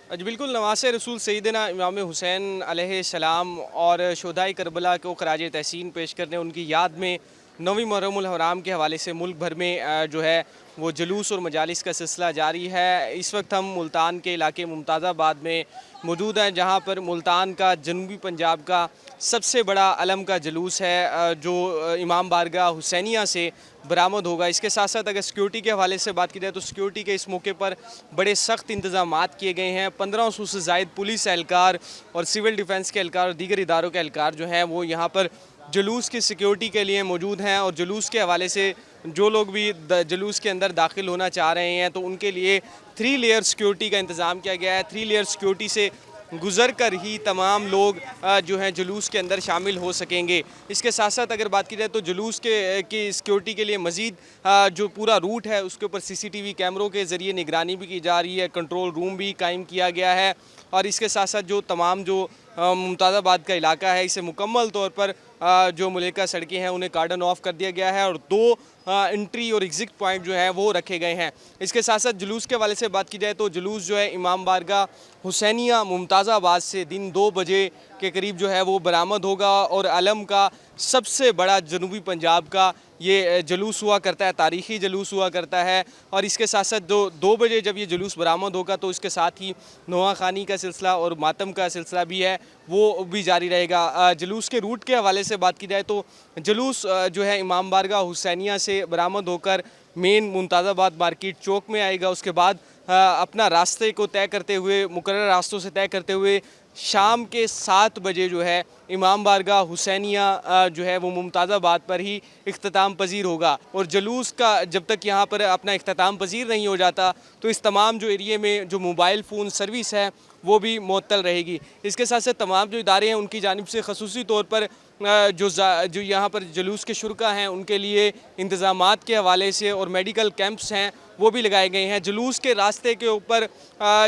जी बिल्कुल, नवासे रसूल सैयदना इमाम हुसैन अलैहिस्सलाम और शुहदाए करबला को खराज तहसीन पेश करने उनकी याद में 9वीं मुहर्रमुल हराम के हवाले से मुल्क भर में जो है वो जुलूस और मजालिस का सिलसिला जारी है। इस वक्त हम मुल्तान के इलाके मुमताज़ाबाद में मौजूद हैं, जहाँ पर मुल्तान का जनूबी पंजाब का सबसे बड़ा अलम का जुलूस है जो इमाम बारगाह हुसैनिया से बरामद होगा। इसके साथ साथ अगर सिक्योरिटी के हवाले से बात की जाए तो सिक्योरिटी के इस मौके पर बड़े सख्त इंतजामात किए गए हैं। 1500 से ज़ायद पुलिस एहलकार और सिविल डिफेंस के एहलकार और दीगर इदारों के एहलकार जो हैं वो यहाँ पर जुलूस की सिक्योरिटी के लिए मौजूद हैं। और जुलूस के हवाले से जो लोग भी जुलूस के अंदर दाखिल होना चाह रहे हैं तो उनके लिए 3 लेयर सिक्योरिटी का इंतज़ाम किया गया है। 3 लेयर सिक्योरिटी से गुज़र कर ही तमाम लोग जो हैं जुलूस के अंदर शामिल हो सकेंगे। इसके साथ साथ अगर बात की जाए तो जुलूस के की सिक्योरिटी के लिए मज़ीद जो पूरा रूट है उसके ऊपर CCTV कैमरों के ज़रिए निगरानी भी की जा रही है, कंट्रोल रूम भी कायम किया गया है। और इसके साथ साथ जो तमाम जो मुमताज़ाबाद का इलाका है इसे मुकम्मल तौर पर जो मुलेका सड़कें हैं उन्हें कार्डन ऑफ कर दिया गया है और 2 एंट्री और एग्ज़िट पॉइंट जो है वो रखे गए हैं। इसके साथ साथ जुलूस के हवाले से बात की जाए तो जुलूस जो है इमाम बारगाह हुसैनिया मुमताज़ाबाद से दिन 2 बजे के करीब जो है वो बरामद होगा और अलम का सबसे बड़ा जनूबी पंजाब का ये जुलूस हुआ करता है, तारीख़ी जुलूस हुआ करता है। और इसके साथ साथ 2 बजे जब ये जुलूस बरामद होगा तो इसके साथ ही नोआखानी का सिलसिला और मातम का सिलसिला भी है वो भी जारी रहेगा। जुलूस के रूट के हवाले से बात की जाए तो जुलूस जो है इमाम बारगाह हुसैनिया से बरामद होकर मेन मुमताज़ाबाद मार्केट चौक में आएगा। उसके बाद अपना रास्ते को तय करते हुए मुकर्रर रास्तों से तय करते हुए शाम के 7 बजे जो है इमाम बारगाह हुसैनिया जो है वो मुमताज़ाबाद पर ही इख्तिताम पजीर होगा। और जुलूस का जब तक यहाँ पर अपना इख्तिताम पजीर नहीं हो जाता तो इस तमाम जो एरिए में जो मोबाइल फ़ोन सर्विस है वो भी मुअत्तल रहेगी। इसके साथ साथ तमाम जो इदारे हैं उनकी जानिब से ख़ुसूसी तौर पर जो यहाँ पर जुलूस के शुरका हैं उनके लिए इंतज़ामात के हवाले से और मेडिकल कैंप्स हैं वो भी लगाए गए हैं। जुलूस के रास्ते के ऊपर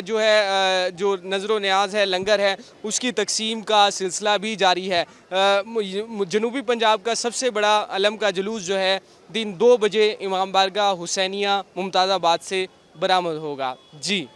जो है जो नज़र न्याज है, लंगर है, उसकी तकसीम का सिलसिला भी जारी है। जनूबी पंजाब का सबसे बड़ा अलम का जुलूस जो है दिन 2 बजे इमाम बारगाह हुसैनिया मुमताज़ाबाद से बरामद होगा। जी।